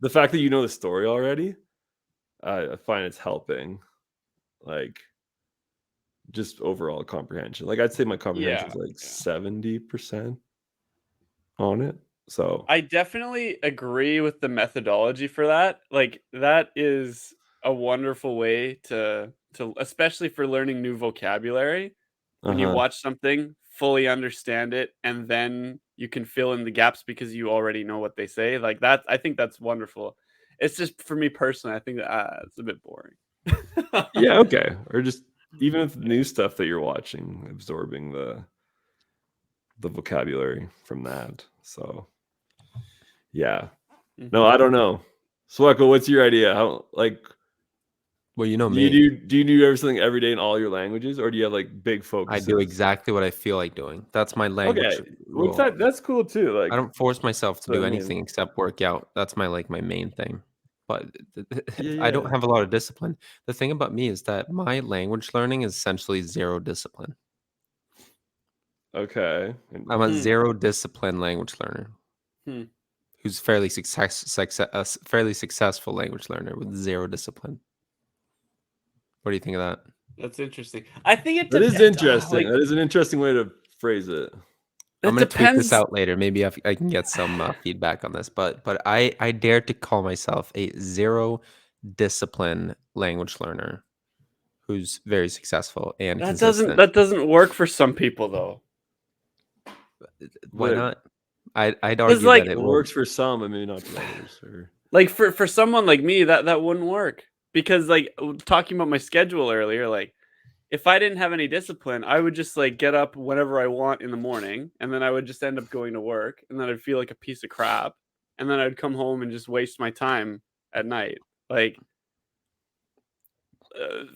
the fact that you know the story already, I find it's helping. Like just overall comprehension. Like I'd say my comprehension Yeah. is like 70% on it. So I definitely agree with the methodology for that. Like that is a wonderful way to especially for learning new vocabulary. When you watch something, fully understand it, and then you can fill in the gaps because you already know what they say. Like that, I think that's wonderful. It's just for me personally, I think it's a bit boring. Yeah, okay. Or just even with new stuff that you're watching, absorbing the vocabulary from that. So yeah. No, I don't know. Swecko, what's your idea? How well, you know do me. You do everything every day in all your languages, or do you have like big focuses? I do exactly what I feel like doing. That's my language. Okay, rule. That's cool too. Like I don't force myself to do anything except work out. That's my main thing. But I don't have a lot of discipline. The thing about me is that my language learning is essentially zero discipline. Okay. I'm a zero discipline language learner who's fairly successful language learner with zero discipline. What do you think of that? That's interesting. I think that is interesting. That is an interesting way to phrase it. I'm going to tweet this out later. Maybe I can get some feedback on this. But I dare to call myself a zero discipline language learner who's very successful and consistent. That doesn't work for some people though. Why not? I'd argue that it works for some, and maybe not for others. Or like for someone like me, that wouldn't work, because like talking about my schedule earlier, like if I didn't have any discipline, I would just like get up whenever I want in the morning, and then I would just end up going to work, and then I'd feel like a piece of crap, and then I'd come home and just waste my time at night. Like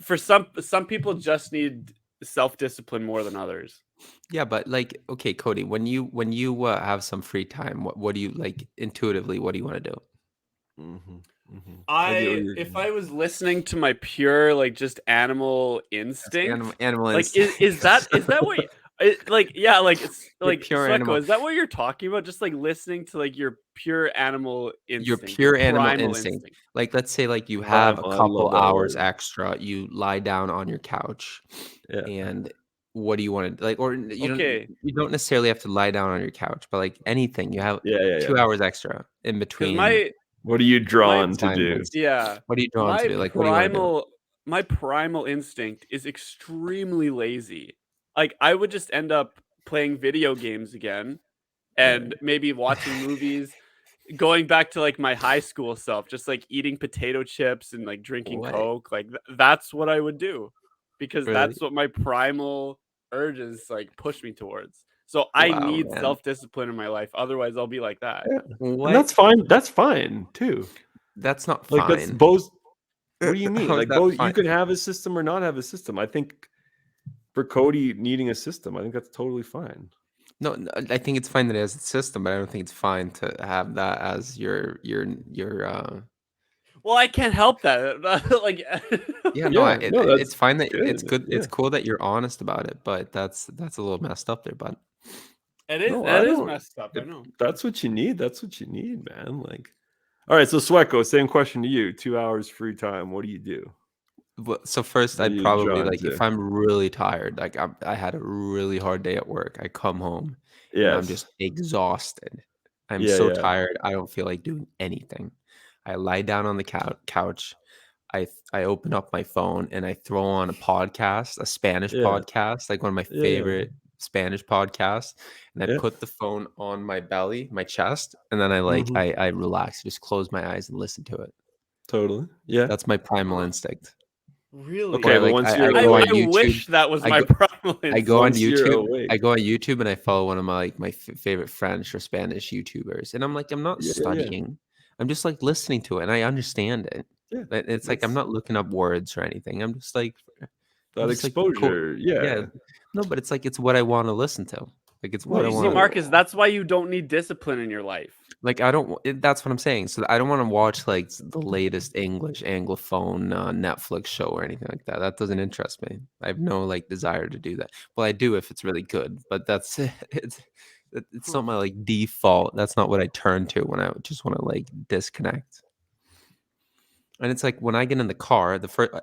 for some people just need self-discipline more than others. Yeah, but like, okay, Cody, when you have some free time, what do you like intuitively? What do you want to do? If I was listening to my pure like just animal instinct, animal like instinct. is that what like yeah, like it's like pure Swecko, animal. is that what you're talking about? Just like listening to like your pure animal instinct. Your pure animal instinct. Like let's say like you have a couple hours extra, you lie down on your couch, and what do you want to like? Or you don't necessarily have to lie down on your couch, but like anything, you have 2 hours extra in between. What are you drawn to do? Yeah. What are you drawn to do? Like, what do you want to do? My primal instinct is extremely lazy. Like, I would just end up playing video games again and maybe watching movies, going back to like my high school self, just like eating potato chips and like drinking Coke. Like, that's what I would do, because that's what my primal urges like push me towards. So I need self-discipline in my life. Otherwise, I'll be like that. Yeah. And that's fine. That's fine too. That's not like fine. that's both. What do you mean? Like both, you can have a system or not have a system. I think for Cody needing a system, I think that's totally fine. No, I think it's fine that it has a system, but I don't think it's fine to have that as your. Well, I can't help that. Like, it's fine that it's good. Yeah. It's cool that you're honest about it, but that's a little messed up there, bud. It is. That is messed up. I know. That's what you need. That's what you need, man. Like, all right. So Swecko, same question to you. 2 hours free time. What do you do? Well, so first, I'd probably like if I'm really tired, like I had a really hard day at work. I come home and I'm just exhausted. I'm so tired. I don't feel like doing anything. I lie down on the couch. I open up my phone and I throw on a podcast, a Spanish podcast, like one of my favorite Spanish podcasts, and I put the phone on my belly, my chest, and then I I relax, just close my eyes and listen to it. Totally. Yeah. That's my primal instinct. Really? Okay, but once you're I wish that was my primal instinct. I go on YouTube and I follow one of my favorite French or Spanish YouTubers, and I'm like, I'm not studying. I'm just like listening to it and I understand it. Yeah, it's like I'm not looking up words or anything. I'm just like that exposure. Like, cool. Yeah. No, but it's like it's what I want to listen to. Like it's what I want. See, Marcus, that's why you don't need discipline in your life. Like I don't. That's what I'm saying. So I don't want to watch like the latest English Anglophone Netflix show or anything like that. That doesn't interest me. I have no like desire to do that. Well, I do if it's really good, but that's it's not my like default. That's not what I turn to when I just want to like disconnect. And it's like when I get in the car,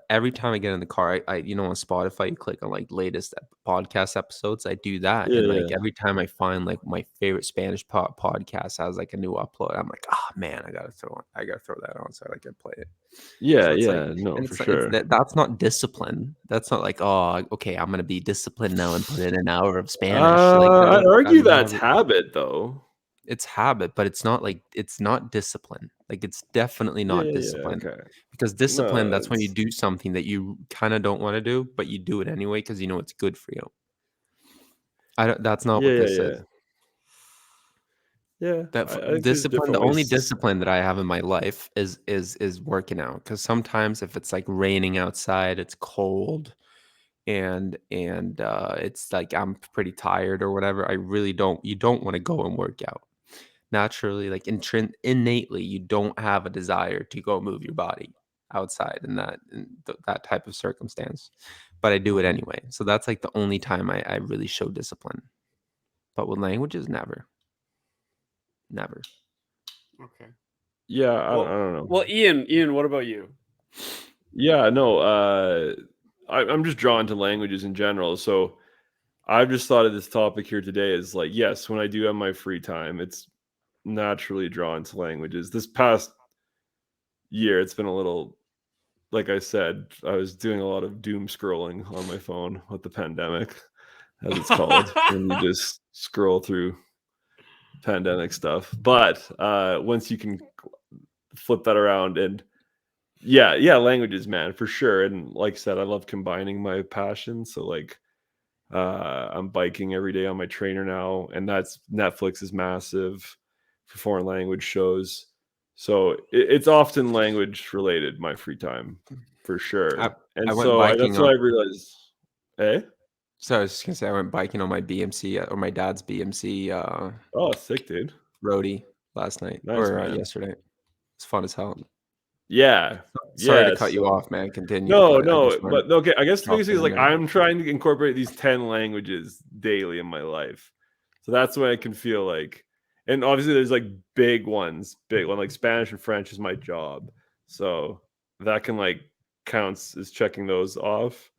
every time I get in the car, I on Spotify, you click on like latest podcast episodes. I do that, and like Yeah. every time I find like my favorite Spanish podcast has like a new upload, I'm like, oh man, I gotta throw that on so I can play it. Yeah, So it's yeah, like, no, and for it's like it's sure. that's not discipline. That's not like, oh, okay, I'm gonna be disciplined now and put in an hour of Spanish. Like I'd argue that's never, habit, though. it's habit, but it's not discipline. Like it's definitely not Yeah, discipline. okay. Because discipline, No, that's when you do something that you kind of don't want to do, but you do it anyway because you know it's good for you. That's not what this is. Yeah, That I think there's discipline, the different only ways. discipline that I have in my life is working out. Because sometimes if it's like raining outside, it's cold, and it's like I'm pretty tired or whatever, you don't want to go and work out. Naturally, like innately, you don't have a desire to go move your body outside in that type of circumstance, but I do it anyway. So that's like the only time I really show discipline. But with languages, never. Okay. Yeah, I don't know. Well, Ian, what about you? Yeah, no, I'm just drawn to languages in general. So I've just thought of this topic here today is like, yes, when I do have my free time, it's naturally drawn to languages. This past year, it's been a little, like I said, I was doing a lot of doom scrolling on my phone with the pandemic, as it's called, when you just scroll through pandemic stuff. But once you can flip that around and yeah, languages, man, for sure. And like I said, I love combining my passions. So like I'm biking every day on my trainer now, and that's Netflix is massive for foreign language shows. So it's often language related, my free time, for sure. And I went so biking that's what I realized. Eh? So I was just gonna say I went biking on my BMC or my dad's BMC Oh, sick, dude. roadie last night Nice, or man. yesterday. It's fun as hell. Yeah. Sorry Yeah. to cut you off, man. Continue. No, but I just but okay. I guess the drop biggest it thing is in like there. I'm trying to incorporate these 10 languages daily in my life. So that's when I can feel like, and obviously there's like big one, like Spanish and French is my job. So that can like counts as checking those off.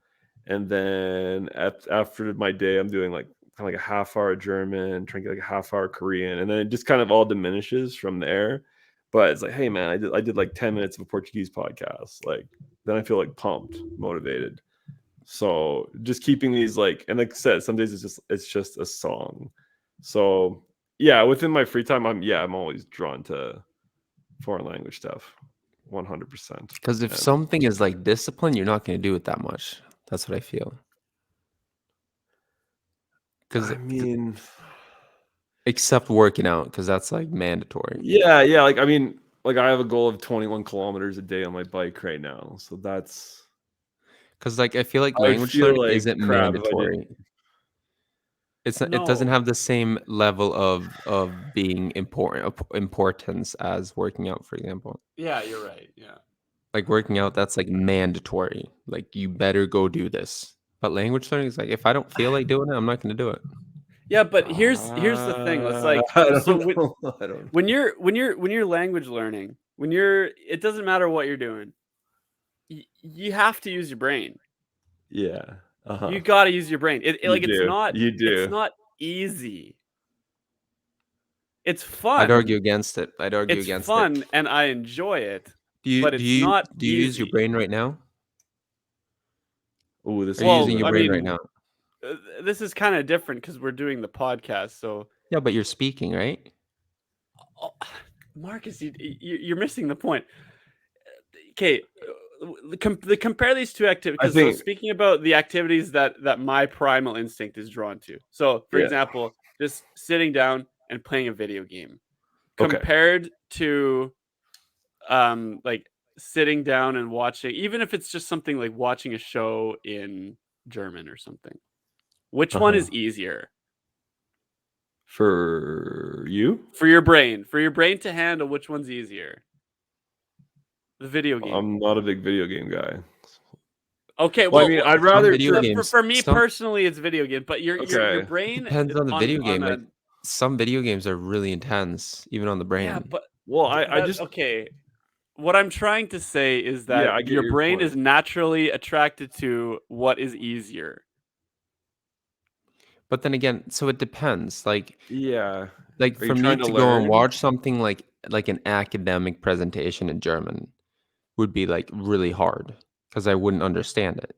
And then after my day, I'm doing like kind of like a half hour German, trying to get like a half hour Korean, and then it just kind of all diminishes from there. But it's like, hey man, I did like 10 minutes of a Portuguese podcast. Like then I feel like pumped, motivated. So just keeping these like, and like I said, some days it's just a song. So yeah, within my free time, I'm always drawn to foreign language stuff, 100%. Because if something is like discipline, you're not going to do it that much. That's what I feel. Because I mean, except working out, because that's like mandatory. Yeah. Like I mean, like I have a goal of 21 kilometers a day on my bike right now, so that's because like I feel like language learning like isn't mandatory. It's not, it doesn't have the same level of being importance as working out, for example. Yeah, you're right. Yeah. Like working out, that's like mandatory. Like you better go do this. But language learning is like if I don't feel like doing it, I'm not going to do it. Yeah, but here's the thing. Let's like when you're language learning, it doesn't matter what you're doing. You have to use your brain. Yeah. You got to use your brain. It's not easy. It's fun. I'd argue against it. It's fun and I enjoy it. Do you use your brain right now? Oh, are you using your brain right now? This is kind of different because we're doing the podcast. So yeah, but you're speaking, right? Oh, Marcus, you're missing the point. Okay, compare these two activities. So speaking about the activities that my primal instinct is drawn to. So, for example, just sitting down and playing a video game, compared to, like sitting down and watching, even if it's just something like watching a show in German or something. Which one is easier? For you? For your brain to handle, which one's easier? The video game. I'm not a big video game guy. Okay, well, I mean, I'd rather for me personally, it's video game. But your brain depends on the video game. Like some video games are really intense, even on the brain. Yeah, but I just okay. what I'm trying to say is Yeah, that I get your your brain point. is naturally attracted to what is easier. But then again, so it depends. Yeah. Like Are you for me trying to to go and learn? watch something like an academic presentation in German would be like really hard because I wouldn't understand it.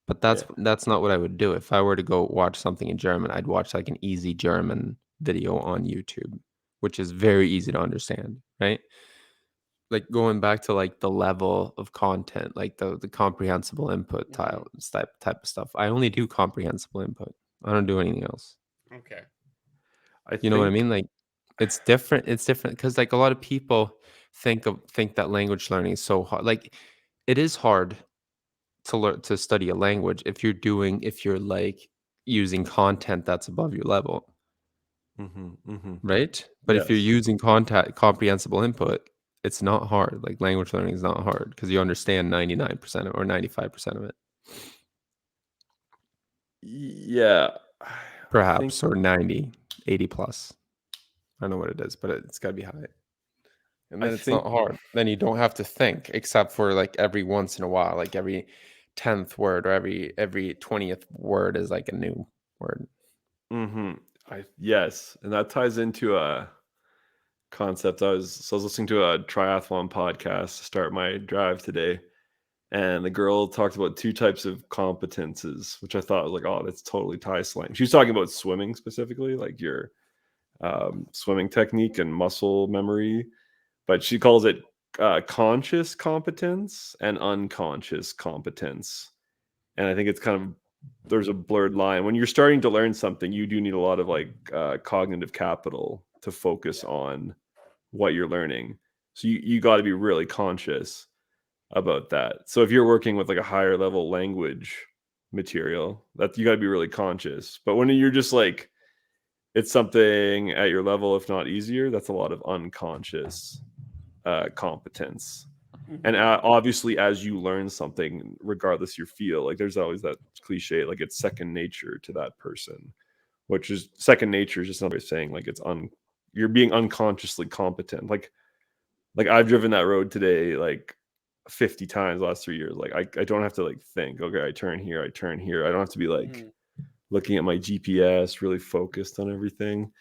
But Yeah. that's not what I would do. If I were to go watch something in German, I'd watch like an easy German video on YouTube, which is very easy to understand, right? Like going back to like the level of content, like the comprehensible input type of stuff. I only do comprehensible input. I don't do anything else. Okay. I You know what I think mean? Like it's different. It's different because like a lot of people think that language learning is so hard. Like it is hard to learn to study a language if you're like using content that's above your level, right? But if you're yes. using content comprehensible input, it's not hard. Like language learning is not hard because you understand 99% or 95% of it, Yeah. I think perhaps, or 90, 80 plus. I don't know what it is, but it's got to be high. And I then it's think not hard. Then you don't have to think except for like every once in a while, like every 10th word or every 20th word is like a new word. yes, and that ties into a concept. I was listening to a triathlon podcast to start my drive today, and the girl talked about two types of competences, which I thought was like, oh, that's totally Thai slang. She was talking about swimming specifically, like your swimming technique and muscle memory, but she calls it conscious competence and unconscious competence. And I think it's kind of there's a blurred line when you're starting to learn something. You do need a lot of like cognitive capital to focus on what you're learning. So you got to be really conscious about that. So if you're working with like a higher level language material, that you got to be really conscious. But when you're just like it's something at your level, if not easier, that's a lot of unconscious competence. And obviously, as you learn something, regardless your feel, like there's always that cliche, like it's second nature to that person, which is second nature is just another way of saying like you're being unconsciously competent. Like I've driven that road today like 50 times the last 3 years. Like I don't have to like think, okay, I turn here, I turn here. I don't have to be like looking at my GPS, really focused on everything.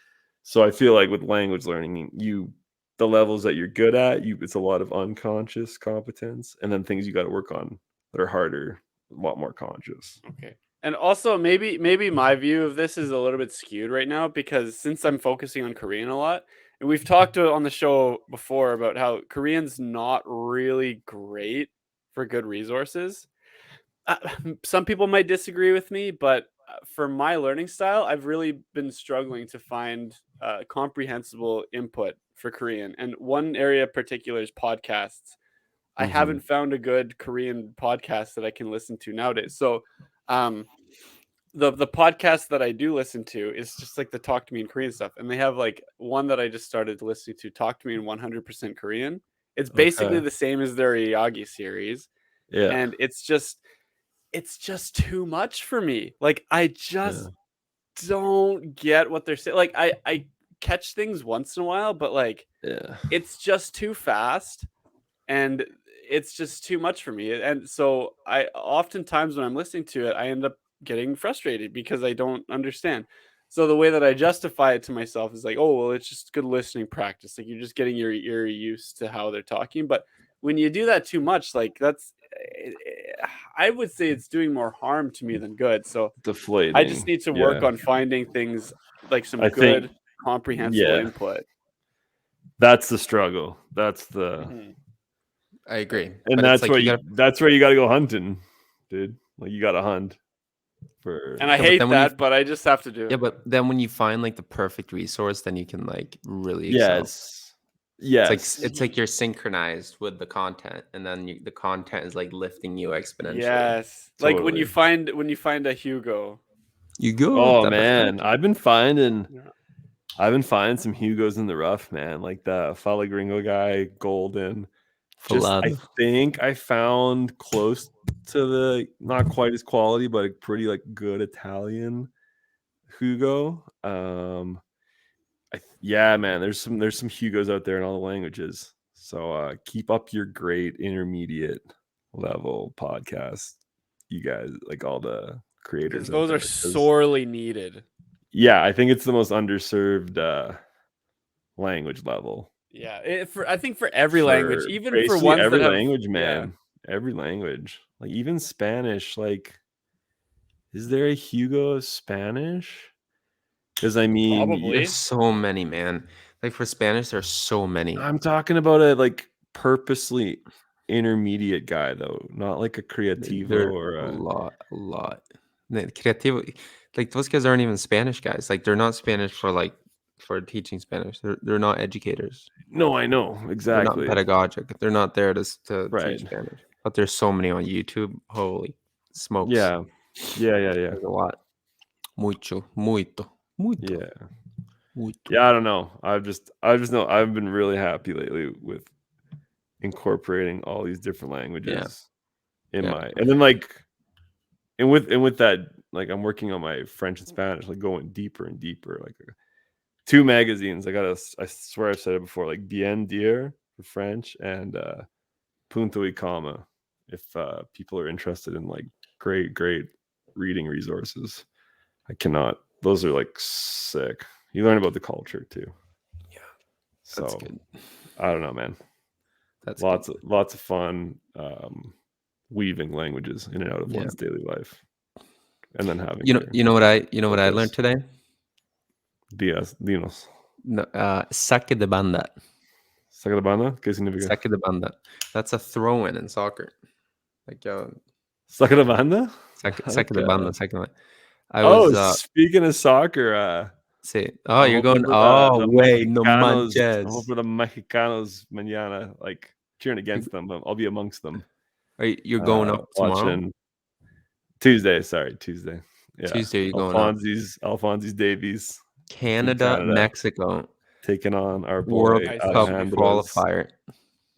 So I feel like with language learning, the levels that you're good at, it's a lot of unconscious competence, and then things you got to work on that are harder, a lot more conscious. Okay. And also maybe my view of this is a little bit skewed right now because since I'm focusing on Korean a lot, and we've talked on the show before about how Korean's not really great for good resources. Uh, some people might disagree with me, but for my learning style, I've really been struggling to find comprehensible input for Korean. And one area in particular is podcasts. I haven't found a good Korean podcast that I can listen to nowadays. So, um, the podcast that I do listen to is just like the Talk to Me in Korean stuff, and they have like one that I just started listening to, Talk to Me in 100% Korean. It's basically Okay. the same as their Iyagi series, Yeah. and it's just too much for me. Like I just Yeah. don't get what they're saying. Like I catch things once in a while, but like Yeah. it's just too fast and it's just too much for me. And so I oftentimes when I'm listening to it, I end up getting frustrated because I don't understand. So the way that I justify it to myself is like, oh well, it's just good listening practice. Like you're just getting your ear used to how they're talking. But when you do that too much, like I would say it's doing more harm to me than good. So I just Deflating. need to work Yeah. on finding things like some I think, good comprehensible yeah, input. that's the struggle. That's the, I agree, and but it's like you got to. that's where you got to go hunting, dude. Like you got to hunt And for, I Yeah, but hate then when you that, but I just have to do yeah, it. but then when you find like the perfect resource, then you can like really excel. yes. It's like you're synchronized with the content, and then the content is like lifting you exponentially. Yes. Like Totally. when you find a Hugo. You go, Oh that man, perfect. Yeah. I've been finding some Hugos in the rough, man. Like the Fala Gringo guy, Golden. Just I Falado. think I found close to the not quite as quality, but a pretty like good Italian Hugo. Yeah, man. There's some Hugos out there in all the languages. So keep up your great intermediate level podcast. You guys, like all the creators. Because those are sorely needed. Yeah, I think it's the most underserved language level. Yeah, I think for every language, even for ones every that language, man. Every language. Like even Spanish, like is there a Hugo of Spanish? Because I mean, Probably. There's so many, man. Like for Spanish, there's so many. I'm talking about a like purposely intermediate guy though, not like a creativo or a lot. Creativo, like those guys aren't even Spanish guys. Like they're not Spanish for teaching Spanish. They're not educators. No, I know exactly. They're not pedagogic. They're not there to Right. teach Spanish. But there's so many on YouTube. Holy smokes! Yeah. There's a lot. Muito. Yeah. Yeah, I don't know. I just know I've been really happy lately with incorporating all these different languages in my, and then like, and with that, like I'm working on my French and Spanish, like going deeper and deeper. Like 2 magazines. I swear I've said it before, like Bien Dire for French and Punto y Comma if people are interested in like great reading resources. Those are like sick. You learn about the culture too. Yeah. That's good. I don't know, man. That's lots of fun weaving languages in and out of one's daily life. And then having you know what I learned today? Dinos. No, saque de banda. Saque de banda? ¿Qué significa? Saque de banda. That's a throw-in in soccer. Like saque de banda? Saque de banda. Saque de banda. Speaking of soccer, sí. Oh, you're going. Wait, no manches. I hope for the Mexicanos mañana, like cheering against them. I'll be amongst them. You're going up tomorrow? Tuesday. Sorry, Tuesday. Yeah. Tuesday, you're going up. Alphonse's Davies. Canada, Mexico. Taking on our boy, World Cup qualifier.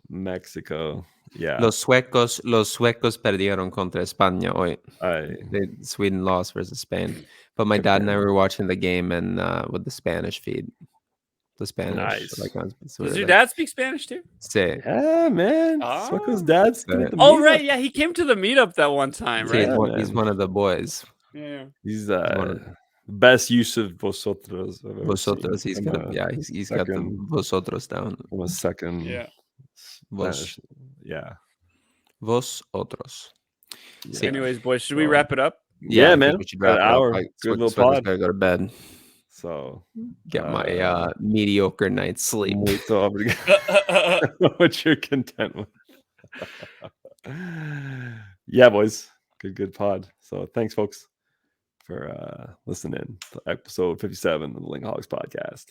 Mexico. Yeah. Los suecos perdieron contra España hoy. Sweden lost versus Spain. But my dad and I were watching the game and with the Spanish feed. The Spanish. Nice. Like, does your dad speak Spanish too? Sí. Yeah, man. Sueco's dad's right. Yeah, he came to the meetup that one time, right? He's one of the boys. Yeah. He's best use of vosotros. Vosotros. He's got the vosotros down. A second. Yeah. Vos. Yeah. Vosotros. Yeah. Anyways, boys, should we wrap it up? Yeah, man. We should wrap it hour. Up. Good little pod. Gotta go to bed. So get my mediocre night's sleep. What you're content with. Yeah, boys. Good pod. So thanks, folks, for listening to episode 57 of the Linkaholics podcast.